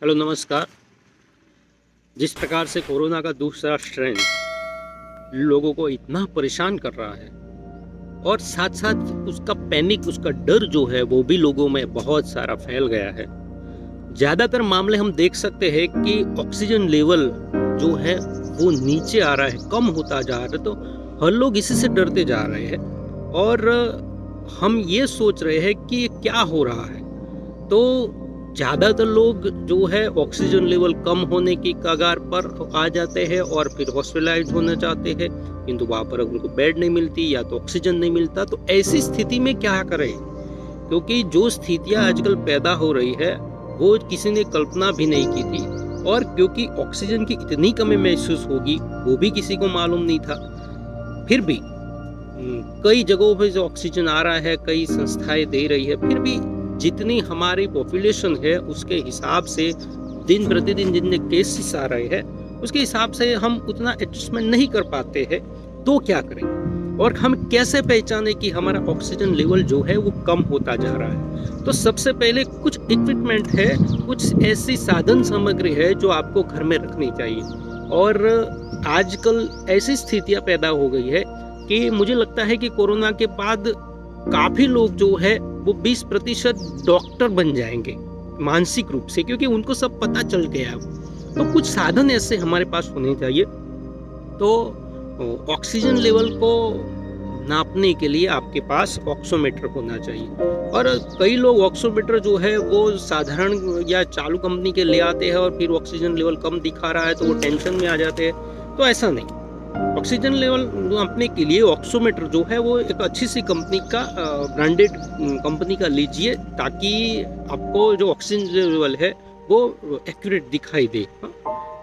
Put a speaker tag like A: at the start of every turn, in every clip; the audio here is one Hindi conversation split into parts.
A: हेलो नमस्कार। जिस प्रकार से कोरोना का दूसरा स्ट्रेन लोगों को इतना परेशान कर रहा है और साथ साथ उसका पैनिक, उसका डर जो है वो भी लोगों में बहुत सारा फैल गया है। ज़्यादातर मामले हम देख सकते हैं कि ऑक्सीजन लेवल जो है वो नीचे आ रहा है, कम होता जा रहा है। तो हर लोग इसी से डरते जा रहे हैं और हम ये सोच रहे हैं कि क्या हो रहा है। तो ज़्यादातर लोग जो है ऑक्सीजन लेवल कम होने की कगार पर आ जाते हैं और फिर हॉस्पिटलाइज होना चाहते हैं, किंतु वहाँ पर उनको बेड नहीं मिलती या तो ऑक्सीजन नहीं मिलता। तो ऐसी स्थिति में क्या करें, क्योंकि जो स्थितियाँ आजकल पैदा हो रही है वो किसी ने कल्पना भी नहीं की थी, और क्योंकि ऑक्सीजन की इतनी कमी महसूस होगी वो भी किसी को मालूम नहीं था। फिर भी कई जगहों पे जो ऑक्सीजन आ रहा है, कई संस्थाएं दे रही है, फिर भी जितनी हमारी पॉपुलेशन है उसके हिसाब से दिन प्रतिदिन जितने केसेस आ रहे हैं उसके हिसाब से हम उतना एडजस्टमेंट नहीं कर पाते हैं। तो क्या करें और हम कैसे पहचाने कि हमारा ऑक्सीजन लेवल जो है वो कम होता जा रहा है। तो सबसे पहले कुछ इक्विपमेंट है, कुछ ऐसी साधन सामग्री है जो आपको घर में रखनी चाहिए। और आजकल ऐसी स्थितियां पैदा हो गई है कि मुझे लगता है कि कोरोना के बाद काफी लोग जो है वो 20% डॉक्टर बन जाएंगे मानसिक रूप से, क्योंकि उनको सब पता चल गया। तो कुछ साधन ऐसे हमारे पास होने चाहिए। तो ऑक्सीजन लेवल को नापने के लिए आपके पास ऑक्सीमीटर होना चाहिए। और कई लोग ऑक्सीमीटर जो है वो साधारण या चालू कंपनी के ले आते हैं और फिर ऑक्सीजन लेवल कम दिखा रहा है तो वो टेंशन में आ जाते हैं। तो ऐसा नहीं, ऑक्सीजन लेवल नापने के लिए ऑक्सीमीटर जो है वो एक अच्छी सी कंपनी का, ब्रांडेड कंपनी का लीजिए, ताकि आपको जो ऑक्सीजन लेवल है वो एक्यूरेट दिखाई दे।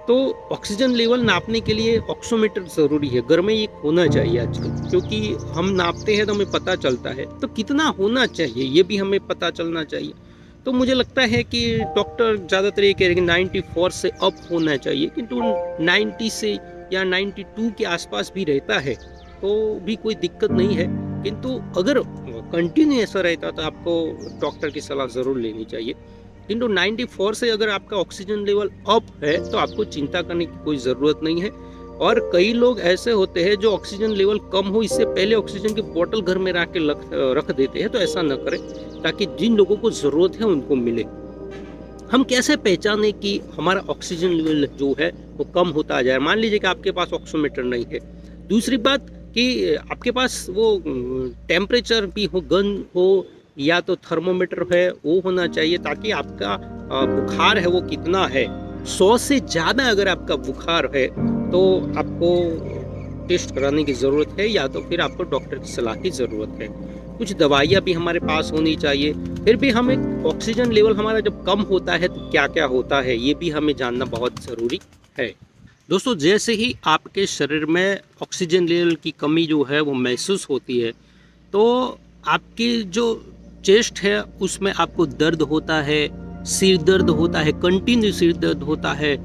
A: तो ऑक्सीजन लेवल नापने के लिए ऑक्सीमीटर ज़रूरी है, घर में ये होना चाहिए आजकल, क्योंकि हम नापते हैं तो हमें पता चलता है। तो कितना होना चाहिए ये भी हमें पता चलना चाहिए। तो मुझे लगता है कि डॉक्टर ज़्यादातर ये कह रहे हैं कि 94 से अप होना चाहिए, किंतु 90 से या 92 के आसपास भी रहता है तो भी कोई दिक्कत नहीं है। किंतु अगर कंटिन्यू ऐसा रहता तो आपको डॉक्टर की सलाह ज़रूर लेनी चाहिए। किंतु 94 से अगर आपका ऑक्सीजन लेवल अप है तो आपको चिंता करने की कोई ज़रूरत नहीं है। और कई लोग ऐसे होते हैं जो ऑक्सीजन लेवल कम हो इससे पहले ऑक्सीजन की बोतल घर में रख देते हैं। तो ऐसा न करें, ताकि जिन लोगों को ज़रूरत है उनको मिले। हम कैसे पहचाने कि हमारा ऑक्सीजन लेवल जो है वो कम होता जाए। मान लीजिए कि आपके पास ऑक्सीमीटर नहीं है। दूसरी बात कि आपके पास वो टेम्परेचर भी हो, गन हो, या तो थर्मोमीटर है वो होना चाहिए, ताकि आपका बुखार है वो कितना है। 100 से ज़्यादा अगर आपका बुखार है तो आपको टेस्ट कराने की ज़रूरत है, या तो फिर आपको डॉक्टर की सलाह की ज़रूरत है। कुछ दवाइयाँ भी हमारे पास होनी चाहिए। फिर भी हमें ऑक्सीजन लेवल हमारा जब कम होता है तो क्या क्या होता है ये भी हमें जानना बहुत ज़रूरी है। दोस्तों, जैसे ही आपके शरीर में ऑक्सीजन लेवल की कमी जो है वो महसूस होती है तो आपकी जो चेस्ट है उसमें आपको दर्द होता है, सिर दर्द होता है, कंटिन्यू सिर दर्द होता है,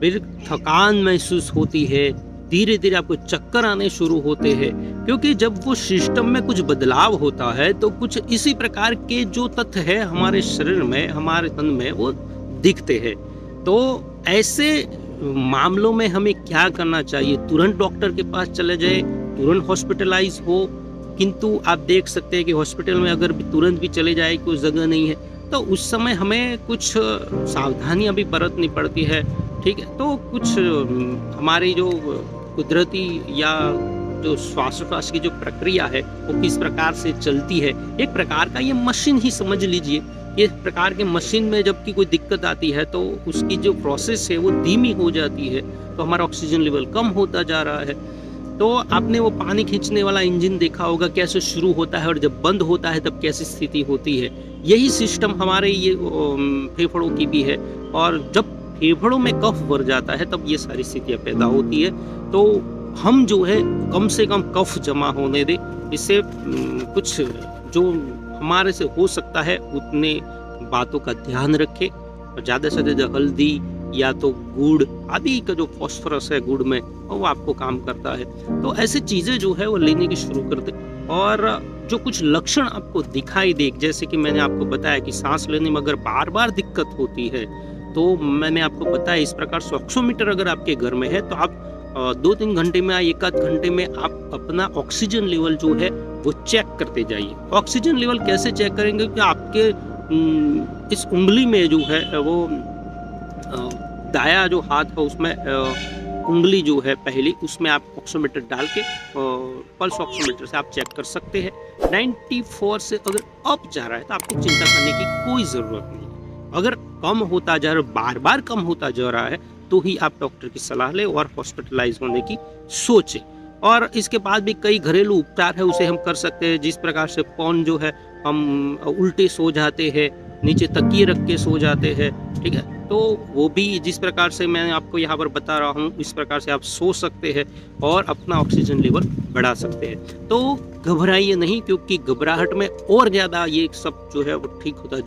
A: फिर थकान महसूस होती है, धीरे धीरे आपको चक्कर आने शुरू होते हैं। क्योंकि जब वो सिस्टम में कुछ बदलाव होता है तो कुछ इसी प्रकार के जो तथ्य है हमारे शरीर में, हमारे तन में वो दिखते हैं। तो ऐसे मामलों में हमें क्या करना चाहिए? तुरंत डॉक्टर के पास चले जाए, तुरंत हॉस्पिटलाइज हो। किंतु आप देख सकते हैं कि हॉस्पिटल में अगर भी तुरंत भी चले जाए, कोई जगह नहीं है, तो उस समय हमें कुछ सावधानियां भी बरतनी पड़ती है। ठीक है, तो कुछ हमारी जो कुदरती या जो श्वासोच्छ्वास की जो प्रक्रिया है वो किस प्रकार से चलती है, एक प्रकार का ये मशीन ही समझ लीजिए। ये प्रकार के मशीन में जबकि कोई दिक्कत आती है तो उसकी जो प्रोसेस है वो धीमी हो जाती है, तो हमारा ऑक्सीजन लेवल कम होता जा रहा है। तो आपने वो पानी खींचने वाला इंजन देखा होगा, कैसे शुरू होता है और जब बंद होता है तब कैसी स्थिति होती है। यही सिस्टम हमारे ये फेफड़ों की भी है, और जब फेफड़ों में कफ भर जाता है तब ये सारी स्थितियाँ पैदा होती है। तो हम जो है कम से कम कफ जमा होने दें, इससे कुछ जो हमारे से हो सकता है उतने बातों का ध्यान रखें। और ज़्यादा से ज़्यादा हल्दी या तो गुड़ आदि का जो फॉस्फोरस है गुड़ में वो आपको काम करता है। तो ऐसी चीज़ें जो है वो लेने की शुरू कर दें। और जो कुछ लक्षण आपको दिखाई दे, जैसे कि मैंने आपको बताया कि सांस लेने में अगर बार बार दिक्कत होती है तो मैंने आपको बताया इस प्रकार से ऑक्सीमीटर अगर आपके घर में है तो आप 2-3 घंटे में या 1 आध घंटे में आप अपना ऑक्सीजन लेवल जो है वो चेक करते जाइए। ऑक्सीजन लेवल कैसे चेक करेंगे कि आपके इस उंगली में जो है वो दाया जो हाथ है उसमें उंगली जो है पहली उसमें आप ऑक्सीमीटर डाल के पल्स ऑक्सीमीटर से आप चेक कर सकते हैं। 94 से अगर अप जा रहा है तो आपको चिंता करने की कोई ज़रूरत नहीं। अगर कम होता जा रहा है, बार बार कम होता जा रहा है, तो ही आप डॉक्टर की सलाह लें और हॉस्पिटलाइज होने की सोचें। और इसके बाद भी कई घरेलू उपचार है उसे हम कर सकते हैं, जिस प्रकार से पौन जो है हम उल्टे सो जाते हैं, नीचे तकिए रख के सो जाते हैं, ठीक है, तो वो भी जिस प्रकार से मैं आपको यहाँ पर बता रहा हूँ इस प्रकार से आप सो सकते हैं और अपना ऑक्सीजन लेवल बढ़ा सकते हैं। तो घबराइए नहीं, क्योंकि घबराहट में और ज़्यादा ये सब जो है वो ठीक होता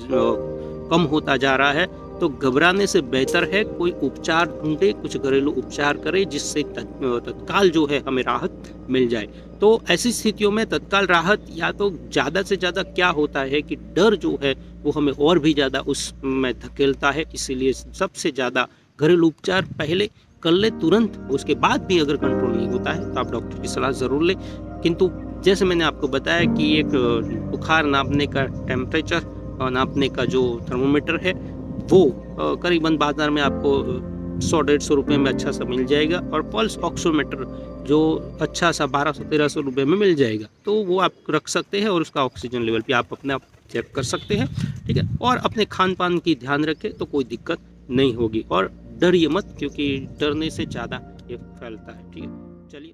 A: कम होता जा रहा है। तो घबराने से बेहतर है कोई उपचार ढूंढे, कुछ घरेलू उपचार करे जिससे तत्काल जो है हमें राहत मिल जाए। तो ऐसी स्थितियों में तत्काल राहत या तो ज़्यादा से ज़्यादा क्या होता है कि डर जो है वो हमें और भी ज़्यादा उसमें धकेलता है। इसीलिए सबसे ज़्यादा घरेलू उपचार पहले कर ले तुरंत, उसके बाद भी अगर कंट्रोल नहीं होता है तो आप डॉक्टर की सलाह ज़रूर लें। किंतु जैसे मैंने आपको बताया कि एक बुखार नापने का टेम्परेचर नापने का जो थर्मोमीटर है वो करीबन बाज़ार में आपको 100-150 रुपये में अच्छा सा मिल जाएगा, और पल्स ऑक्सीमीटर जो अच्छा सा 1200-1300 रुपये में मिल जाएगा। तो वो आप रख सकते हैं और उसका ऑक्सीजन लेवल भी आप अपने आप चेक कर सकते हैं, ठीक है। और अपने खान पान की ध्यान रखें तो कोई दिक्कत नहीं होगी, और डरिए मत, क्योंकि डरने से ज़्यादा ये फैलता है, ठीक है। चलिए।